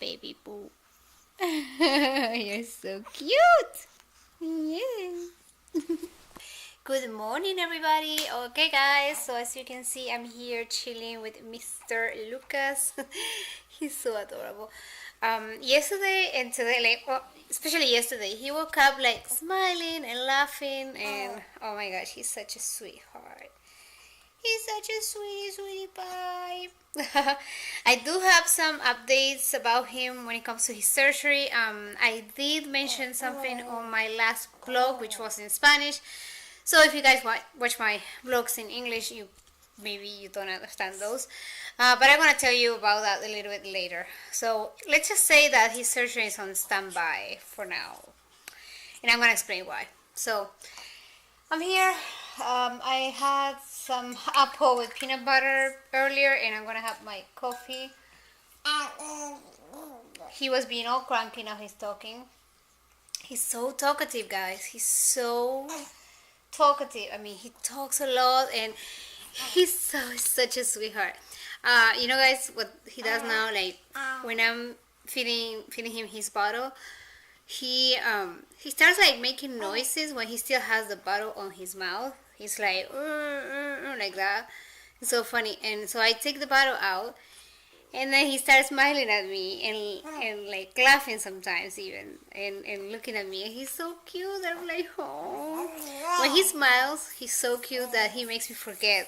baby boo. You're so cute. Yes. Good morning, everybody. Okay, guys, so as you can see, I'm here chilling with Mr. Lucas. He's so adorable. Yesterday and today, like, well, especially yesterday, he woke up like smiling and laughing, and oh my gosh, he's such a sweetheart. He's such a sweetie pie. I do have some updates about him when it comes to his surgery. I did mention something on my last vlog, which was in Spanish. So if you guys watch my vlogs in English, maybe you don't understand those. But I'm gonna tell you about that a little bit later. So let's just say that his surgery is on standby for now, and I'm gonna explain why. So I'm here. I had some apple with peanut butter earlier, and I'm gonna have my coffee. He was being all cranky, now he's talking. He's so talkative, guys. He's so talkative. I mean, he talks a lot, and he's such a sweetheart. You know, guys, what he does now, like when I'm feeding him his bottle, he starts like making noises when he still has the bottle on his mouth. He's like like that. It's so funny. And so I take the bottle out, and then he starts smiling at me and like laughing sometimes even, and looking at me. And he's so cute. I'm like, oh. When he smiles, he's so cute that he makes me forget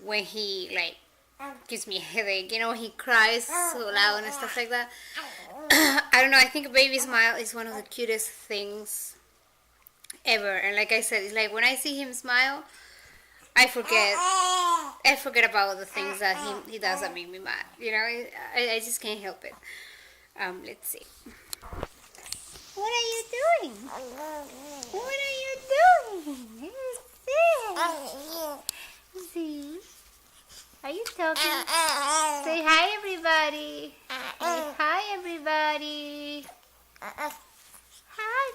when he like gives me a headache. You know, he cries so loud and stuff like that. I don't know, I think a baby smile is one of the cutest things ever. And like I said, it's like when I see him smile, I forget about the things that he does that make me mad. You know, I just can't help it. Let's see. What are you doing? What are you doing? See? Are you talking? Say hi, everybody. Say hi, everybody. Hi,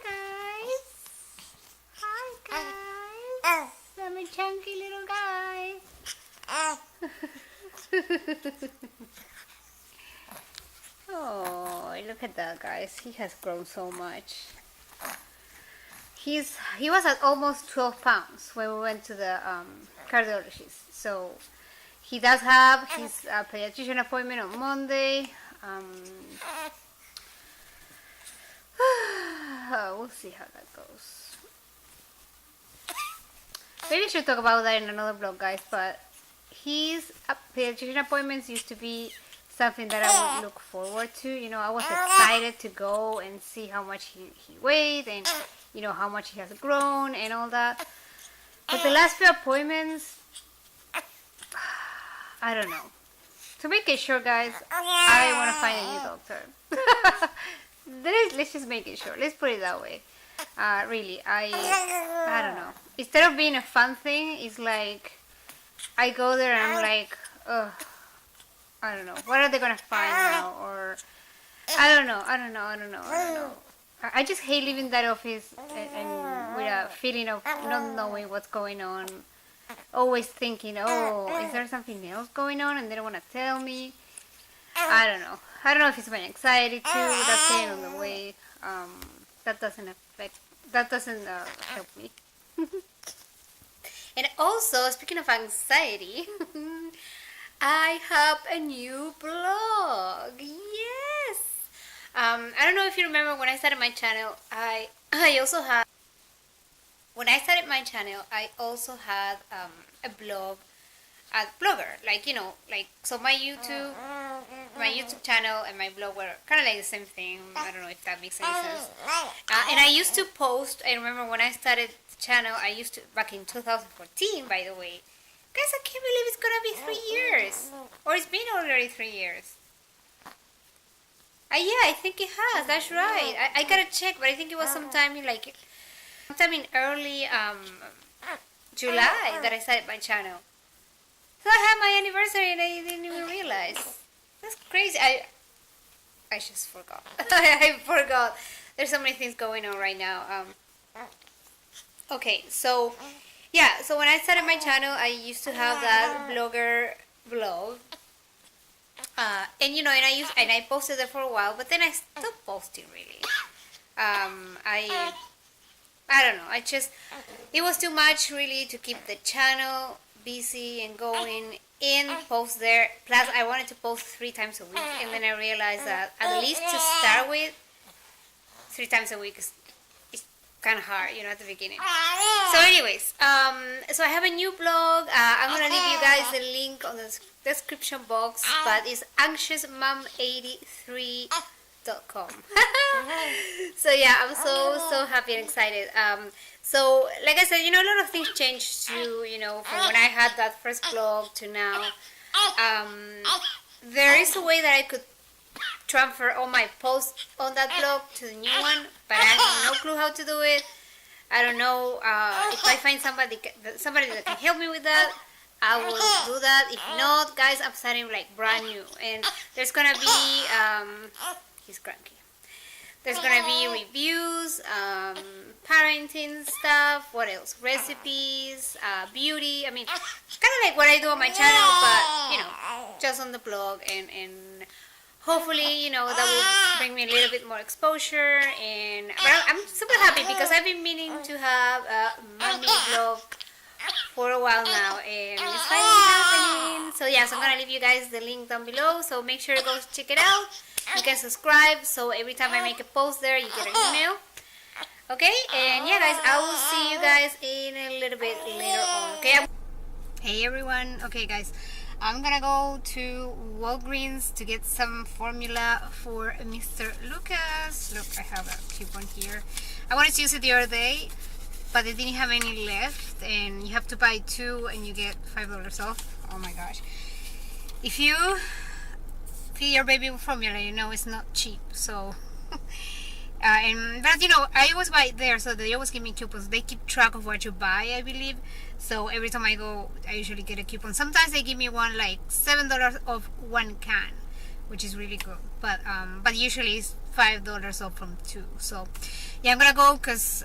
guys. Hi, guys. I'm a chunky little guy. Oh, look at that, guys. He has grown so much. He was at almost 12 pounds when we went to the cardiologist. So he does have his pediatrician appointment on Monday. We'll see how that goes. Maybe I should talk about that in another vlog, guys, but his pediatrician appointments used to be something that I would look forward to. You know, I was excited to go and see how much he weighed and, you know, how much he has grown and all that. But the last few appointments, I don't know. To make it short, guys, I want to find a new doctor. Let's just make it short. Let's put it that way. Really, I don't know. Instead of being a fun thing, it's like I go there and I'm like, ugh, I don't know. What are they gonna find now? Or I don't know. I just hate leaving that office and with a feeling of not knowing what's going on. Always thinking, oh, is there something else going on and they don't want to tell me? I don't know. I don't know if it's my anxiety too that's getting on the way. That doesn't help me. And also, speaking of anxiety, I have a new blog. Yes. I don't know if you remember when I started my channel. I also had a blog, a blogger. Like, you know, like, so my YouTube channel and my blog were kind of like the same thing. I don't know if that makes any sense. And I used to post. I remember when I started the channel, I used to, back in 2014, by the way. Guys, I can't believe it's gonna be 3 years. Or it's been already 3 years. Yeah, I think it has. That's right. I gotta check, but I think it was sometime in early July that I started my channel. So I had my anniversary and I didn't even realize. That's crazy. I just forgot. I forgot. There's so many things going on right now. Okay, so yeah, so when I started my channel, I used to have that blogger blog. And you know, and I posted it for a while, but then I stopped posting really. I don't know. I just it was too much really to keep the channel busy and going and post there. Plus, I wanted to post 3 times a week, and then I realized that at least to start with, 3 times a week is kind of hard, you know, at the beginning. So, anyways, so I have a new blog. I'm gonna leave you guys the link on the description box, but it's anxiousmom83.com. So yeah, I'm so happy and excited. So like I said, you know, a lot of things changed too, you know, from when I had that first blog to now. There is a way that I could transfer all my posts on that blog to the new one, but I have no clue how to do it. I don't know if I find somebody that can help me with that, I will do that. If not, guys, I'm starting like brand new, and there's gonna be he's cranky. There's gonna be reviews, parenting stuff, what else? Recipes, beauty. I mean, kind of like what I do on my channel, but you know, just on the blog, and hopefully, you know, that will bring me a little bit more exposure. And but I'm super happy because I've been meaning to have a mommy vlog for a while now, and it's finally happening. So yeah, so I'm gonna leave you guys the link down below, so make sure to go check it out. You can subscribe, so every time I make a post there, you get an email. Okay, and yeah, guys, I will see you guys in a little bit later on. Okay. Hey everyone. Okay, guys, I'm gonna go to Walgreens to get some formula for Mr. Lucas. Look, I have a coupon here. I wanted to use it the other day, but they didn't have any left, and you have to buy 2 and you get $5 off. Oh my gosh. If you feed your baby with formula, you know it's not cheap. So but you know, I always buy it there, so they always give me coupons. They keep track of what you buy, I believe. So every time I go, I usually get a coupon. Sometimes they give me one like $7 off 1 can, which is really good. But usually it's $5 off from 2. So yeah, I'm gonna go because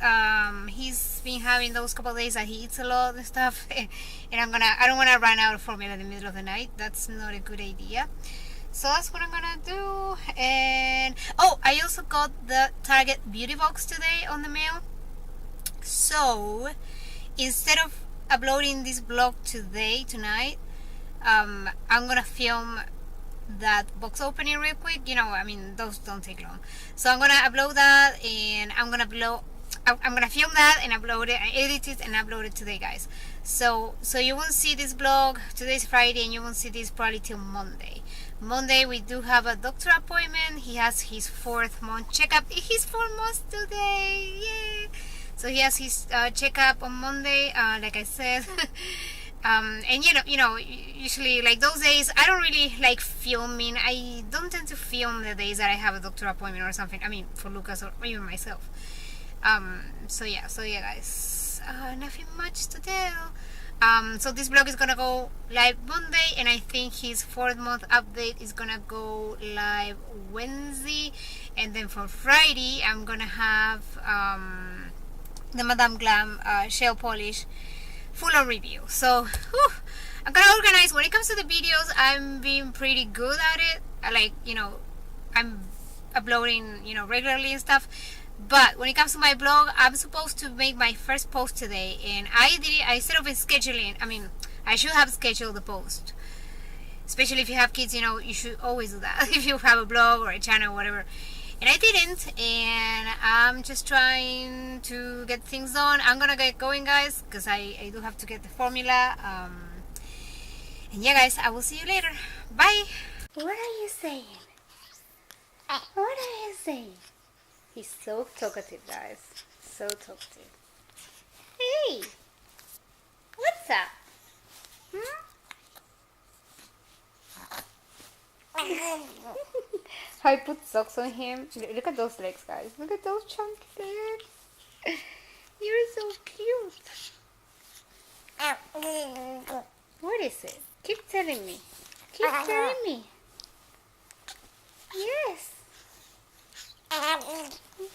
he's been having those couple of days that he eats a lot and stuff, and I don't want to run out of formula in the middle of the night. That's not a good idea. So that's what I'm gonna do. And oh, I also got the Target beauty box today on the mail. So instead of uploading this vlog tonight, I'm gonna film that box opening real quick. You know, I mean, those don't take long. So I'm gonna upload that, and I'm gonna film that and upload it, and edit it and upload it today, guys. So you won't see this vlog. Today's Friday, and you won't see this probably till Monday. Monday we do have a doctor appointment. He has his 4th month checkup. He's 4 months today. Yay! So he has his checkup on Monday, like I said. And you know, usually like those days, I don't really like filming. I don't tend to film the days that I have a doctor appointment or something. I mean, for Lucas or even myself. So yeah, guys, nothing much to tell. So this vlog is gonna go live Monday, and I think his 4th month update is gonna go live Wednesday, and then for Friday I'm gonna have the Madame Glam shell polish full-on review. So I'm gonna organize. When it comes to the videos, I'm being pretty good at it. Like, you know, I'm uploading, you know, regularly and stuff. But when it comes to my blog, I'm supposed to make my first post today, and I did it. I instead of scheduling, I mean, I should have scheduled the post. Especially if you have kids, you know, you should always do that. If you have a blog or a channel or whatever. And I didn't, and I'm just trying to get things done. I'm gonna get going, guys, because I do have to get the formula. And yeah, guys, I will see you later. Bye. What are you saying? What are you saying? He's so talkative, guys. So talkative. Hey! What's up? I put socks on him. Look at those legs, guys. Look at those chunky legs. You're so cute. What is it? Keep telling me. Keep telling me. Yes.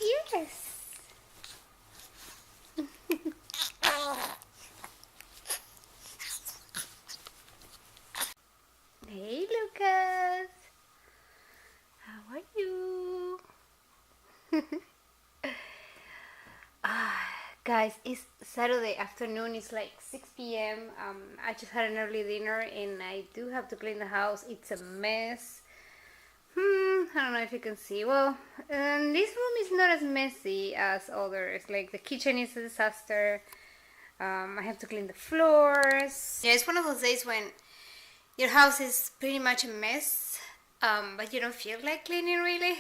Yes. Hey, Lucas. guys, it's Saturday afternoon. It's like 6 p.m. I just had an early dinner and I do have to clean the house. It's a mess. I don't know if you can see. Well, this room is not as messy as others. Like the kitchen is a disaster. I have to clean the floors. Yeah, it's one of those days when your house is pretty much a mess, but you don't feel like cleaning really.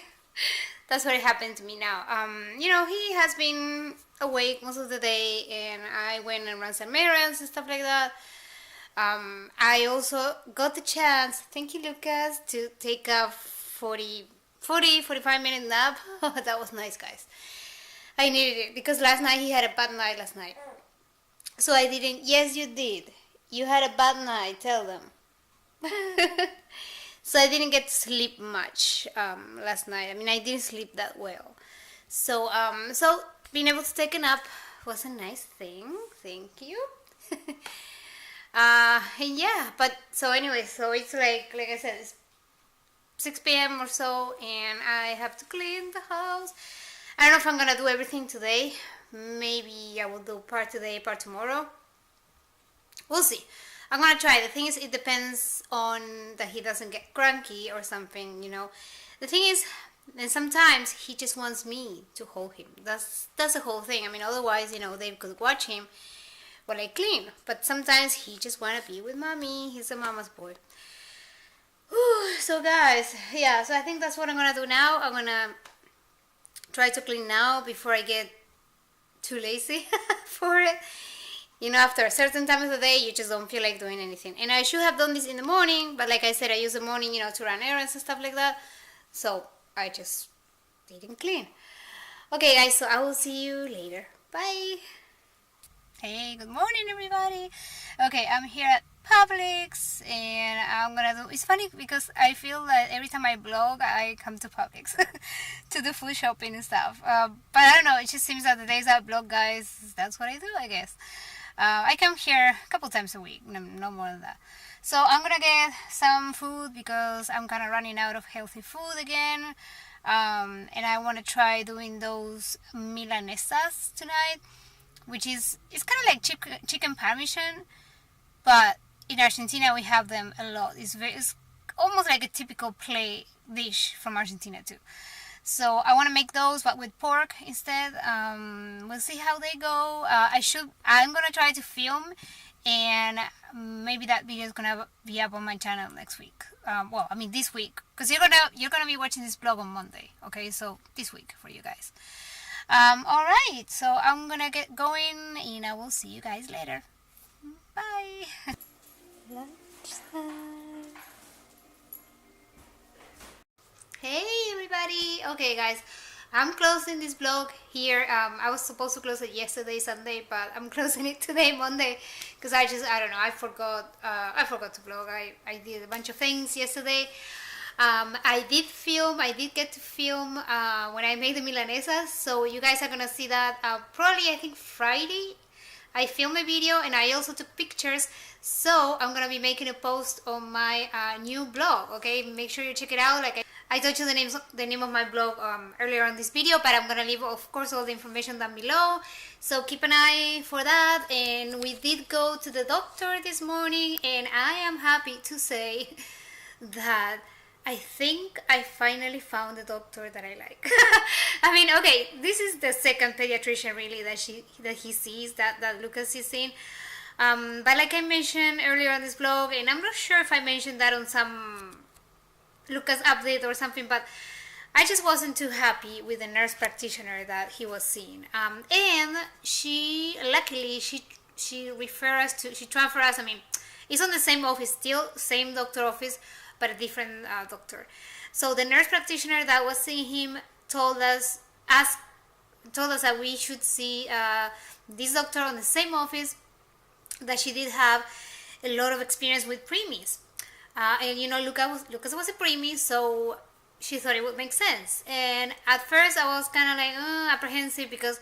That's what happened to me now. He has been awake most of the day, and I went and ran some errands and stuff like that. I also got the chance, thank you Lucas, to take a 45-minute nap. That was nice, guys. I needed it because last night he had a bad night last night. So I didn't, yes you did. You had a bad night, tell them. So I didn't get to sleep much last night. I mean, I didn't sleep that well. So being able to take a nap was a nice thing. Thank you. And yeah, but so anyway, so it's like I said, it's 6 p.m. or so, and I have to clean the house. I don't know if I'm gonna do everything today. Maybe I will do part today, part tomorrow. We'll see. I'm gonna try. The thing is, it depends on that he doesn't get cranky or something, The thing is, and sometimes he just wants me to hold him. That's the whole thing. I mean, otherwise, they could watch him while I clean. But sometimes he just wanna be with mommy. He's a mama's boy. Whew. So guys, yeah. So I think that's what I'm gonna do now. I'm gonna try to clean now before I get too lazy for it. After a certain time of the day, you just don't feel like doing anything. And I should have done this in the morning, but like I said, I use the morning, to run errands and stuff like that. So I just didn't clean. Okay, guys, so I will see you later. Bye. Hey, good morning, everybody. Okay, I'm here at Publix, and I'm gonna do. It's funny because I feel that every time I vlog, I come to Publix to do food shopping and stuff. But I don't know. It just seems that the days I vlog, guys, that's what I do, I guess. I come here a couple times a week, no more than that. So I'm gonna get some food because I'm kind of running out of healthy food again. And I want to try doing those milanesas tonight, which it's kind of like chicken parmesan, but in Argentina we have them a lot. It's almost like a typical play dish from Argentina too. So I want to make those, but with pork instead. We'll see how they go. I'm gonna try to film, and maybe that video is gonna be up on my channel next week. This week, because you're gonna be watching this vlog on Monday. Okay, so this week for you guys. All right, so I'm gonna get going, and I will see you guys later. Bye. Lunchtime. Hey everybody. Okay guys, I'm closing this vlog here. I was supposed to close it yesterday, Sunday, but I'm closing it today, Monday, because I don't know, I forgot to vlog. I did a bunch of things yesterday. I did get to film when I made the milanesas, so you guys are gonna see that probably, I think, Friday. I filmed a video and I also took pictures, so I'm gonna be making a post on my new blog. Okay, make sure you check it out. Like I told you the name of my blog earlier on this video, but I'm gonna leave, of course, all the information down below, so keep an eye for that. And we did go to the doctor this morning, and I am happy to say that I think I finally found a doctor that I like. I mean, okay, this is the second pediatrician really that he sees, that Lucas is seeing. But like I mentioned earlier on this vlog, and I'm not sure if I mentioned that on some Lucas update or something, but I just wasn't too happy with the nurse practitioner that he was seeing. And she transferred us. I mean, it's on the same office, still same doctor office, but a different doctor. So the nurse practitioner that was seeing him told us that we should see this doctor on the same office, that she did have a lot of experience with preemies. And Lucas was a preemie, so she thought it would make sense. And at first I was kind of like apprehensive because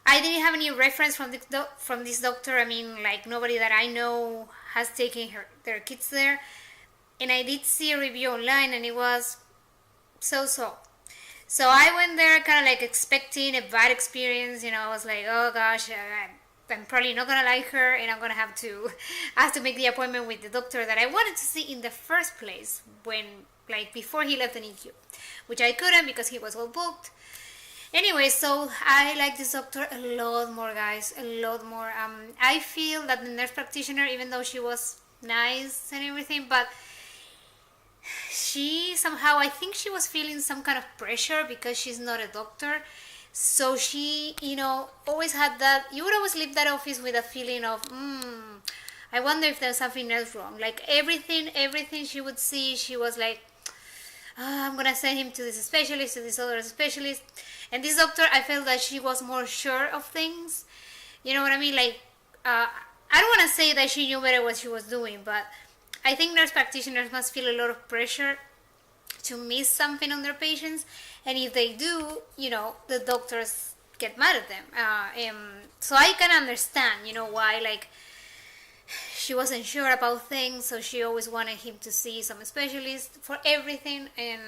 I didn't have any reference from this doctor. I mean, like, nobody that I know has taken their kids there. And I did see a review online, and it was so. So I went there kind of like expecting a bad experience. I was like, oh gosh, I'm probably not gonna like her, and I'm gonna have to I have to make the appointment with the doctor that I wanted to see in the first place when, like, before he left the NICU, which I couldn't because he was all booked. Anyway, so I like this doctor a lot more, guys, a lot more. I feel that the nurse practitioner, even though she was nice and everything, but she somehow, I think she was feeling some kind of pressure because she's not a doctor. So she, always had that. You would always leave that office with a feeling of, I wonder if there's something else wrong. Like everything she would see, she was like, I'm gonna send him to this specialist, to this other specialist. And this doctor, I felt that she was more sure of things. You know what I mean? Like, I don't want to say that she knew better what she was doing, but I think nurse practitioners must feel a lot of pressure to miss something on their patients, and if they do, the doctors get mad at them. So I can understand, why, like, she wasn't sure about things, so she always wanted him to see some specialist for everything. And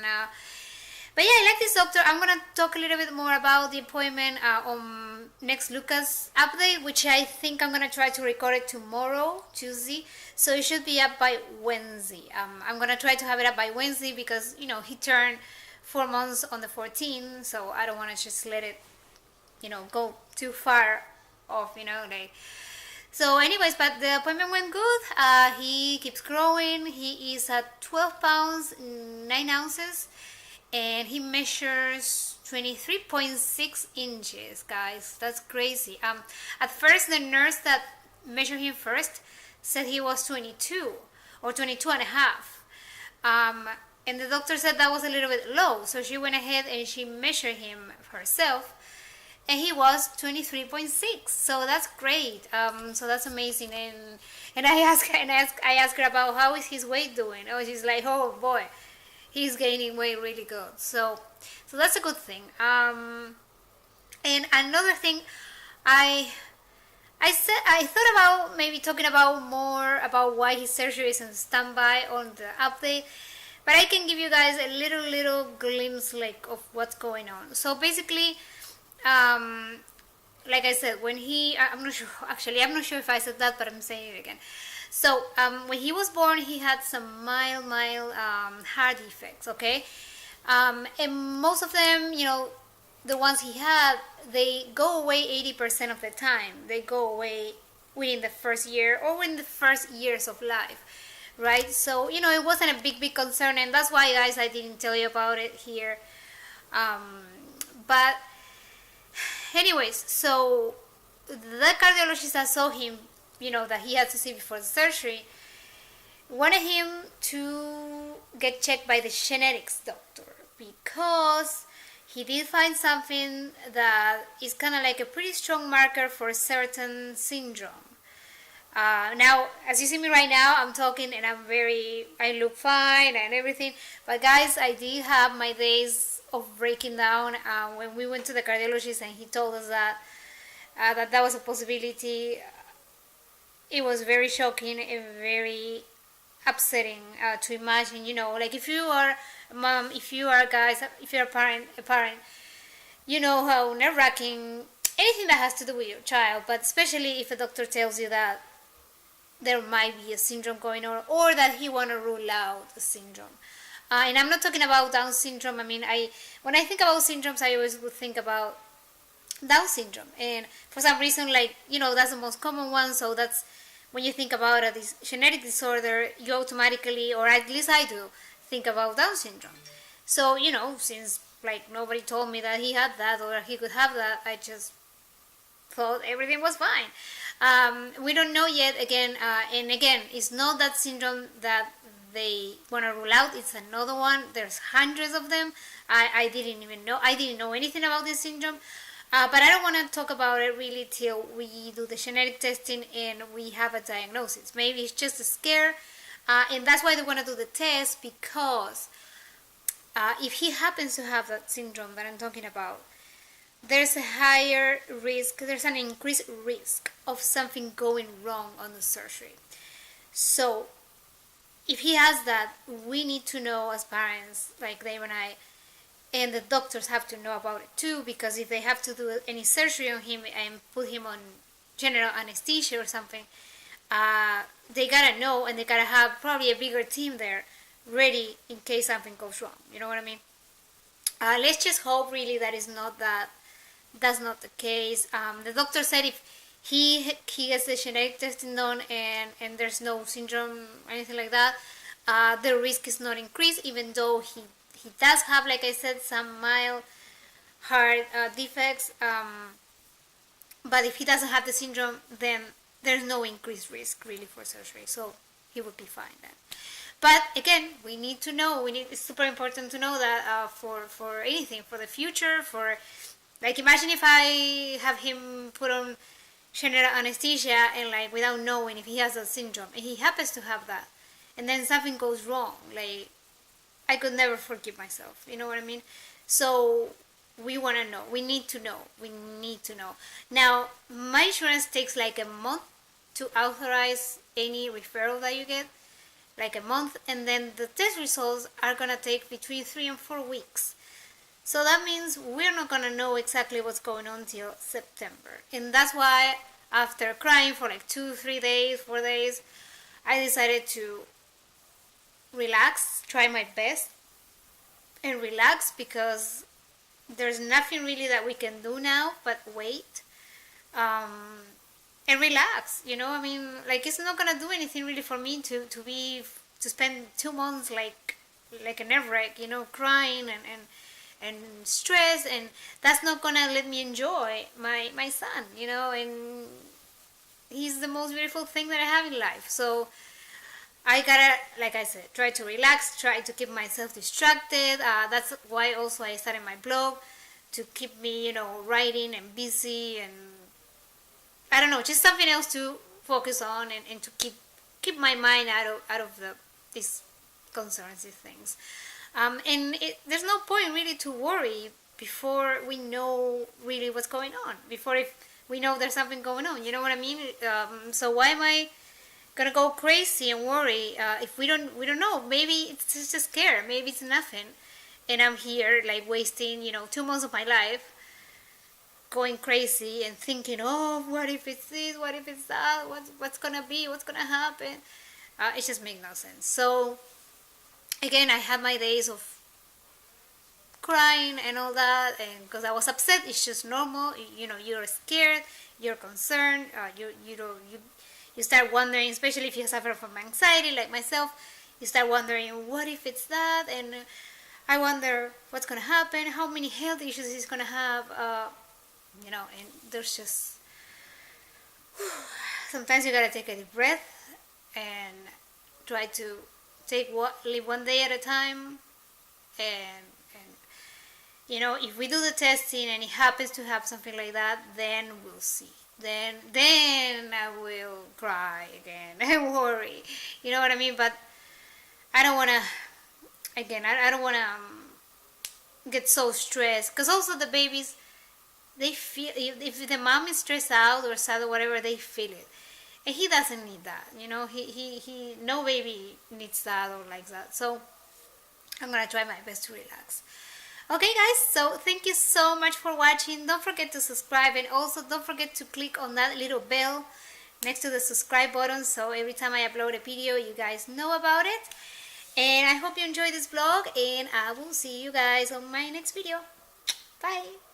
but yeah, I like this doctor. I'm gonna talk a little bit more about the appointment on next Lucas update, which I think I'm gonna try to record it tomorrow, Tuesday. So it should be up by Wednesday. I'm gonna try to have it up by Wednesday because he turned 4 months on the 14th, so I don't want to just let it go too far off. Like. So anyways, but the appointment went good. He keeps growing. He is at 12 pounds 9 ounces, and he measures 23.6 inches, guys. That's crazy. At first, the nurse that measured him first said he was 22 or 22 and a half. And the doctor said that was a little bit low, so she went ahead and she measured him herself, and he was 23.6. So that's great. So that's amazing. And I asked her about how is his weight doing. Oh, she's like, oh boy, he's gaining weight really good. So that's a good thing. And another thing, I thought about maybe talking about more about why his surgery is on standby on the update, but I can give you guys a little glimpse like of what's going on. So basically, like I said, when I'm not sure if I said that, but I'm saying it again. So when he was born, he had some mild heart defects. Okay, and most of them, the ones he had, they go away 80% of the time. They go away within the first year or within the first years of life, right? So it wasn't a big concern, and that's why, guys, I didn't tell you about it here. But anyways, so the cardiologist that saw him, that he had to see before the surgery, wanted him to get checked by the genetics doctor because he did find something that is kind of like a pretty strong marker for a certain syndrome. Now, as you see me right now, I'm talking and I look fine and everything. But guys, I did have my days of breaking down when we went to the cardiologist and he told us that that was a possibility. It was very shocking and very upsetting to imagine. Like if you are a mom, if you are a parent, you know how nerve-wracking anything that has to do with your child, but especially if a doctor tells you that there might be a syndrome going on or that he want to rule out a syndrome. And I'm not talking about Down syndrome. I mean, when I think about syndromes, I always would think about Down syndrome. And for some reason, that's the most common one. So that's when you think about this genetic disorder, you automatically, or at least I do, think about Down syndrome. So, since nobody told me that he had that or he could have that, I just thought everything was fine. We don't know yet, and again, it's not that syndrome that they want to rule out. It's another one. There's hundreds of them. I didn't know anything about this syndrome. But I don't want to talk about it really till we do the genetic testing and we have a diagnosis. Maybe it's just a scare. And that's why they want to do the test, because if he happens to have that syndrome that I'm talking about, there's a higher risk, there's an increased risk of something going wrong on the surgery. So if he has that, we need to know as parents, like Dave and I, and the doctors have to know about it too, because if they have to do any surgery on him and put him on general anesthesia or something, they gotta know, and they gotta have probably a bigger team there ready in case something goes wrong. You know what I mean? Let's just hope really that's not the case. The doctor said if he gets the genetic testing done and there's no syndrome or anything like that, the risk is not increased, even though he does have, like I said, some mild heart defects. But if he doesn't have the syndrome, then there's no increased risk really for surgery, so he would be fine then. But again, we need to know. It's super important to know that for anything, for the future, for like, imagine if I have him put on general anesthesia and like without knowing if he has a syndrome, and he happens to have that, and then something goes wrong, like I could never forgive myself. You know what I mean? So we want to know. We need to know. We need to know. Now, my insurance takes like a month to authorize any referral that you get, like a month, and then the test results are gonna take between 3 and 4 weeks. So that means we're not gonna know exactly what's going on till September. And that's why after crying for like 2, 3 days, 4 days, I decided to relax, try my best and relax, because there's nothing really that we can do now but wait and relax. You know, I mean, like, it's not gonna do anything really for me to spend 2 months like a nerve wreck, you know, crying and stress, and that's not gonna let me enjoy my son, you know, and he's the most beautiful thing that I have in life. So I gotta, like I said, try to relax, try to keep myself distracted. That's why also I started my blog, to keep me, you know, writing and busy, and I don't know, just something else to focus on, and to keep my mind out of these concerns, these things. And there's no point really to worry before we know really what's going on, before if we know there's something going on. You know what I mean? So why am I gonna go crazy and worry if we don't know? Maybe it's just a scare. Maybe it's nothing, and I'm here like wasting 2 months of my life going crazy and thinking, oh, what if it's this? What if it's that? What's gonna be? What's gonna happen? It just makes no sense. So again, I had my days of crying and all that, and because I was upset. It's just normal. You're scared, you're concerned, you start wondering, especially if you suffer from anxiety like myself, you start wondering, what if it's that? And I wonder what's gonna happen, how many health issues he's gonna have, and there's just sometimes you gotta take a deep breath and try to live one day at a time. And if we do the testing and it happens to have something like that, then we'll see. Then I will cry again and worry. You know what I mean? But I don't want to, again, I don't want to get so stressed, because also the babies, they feel, if the mom is stressed out or sad or whatever, they feel it. And he doesn't need that, he no baby needs that or likes that. So I'm gonna try my best to relax. Okay guys, so thank you so much for watching. Don't forget to subscribe, and also don't forget to click on that little bell next to the subscribe button, so every time I upload a video you guys know about it. And I hope you enjoyed this vlog, and I will see you guys on my next video. Bye.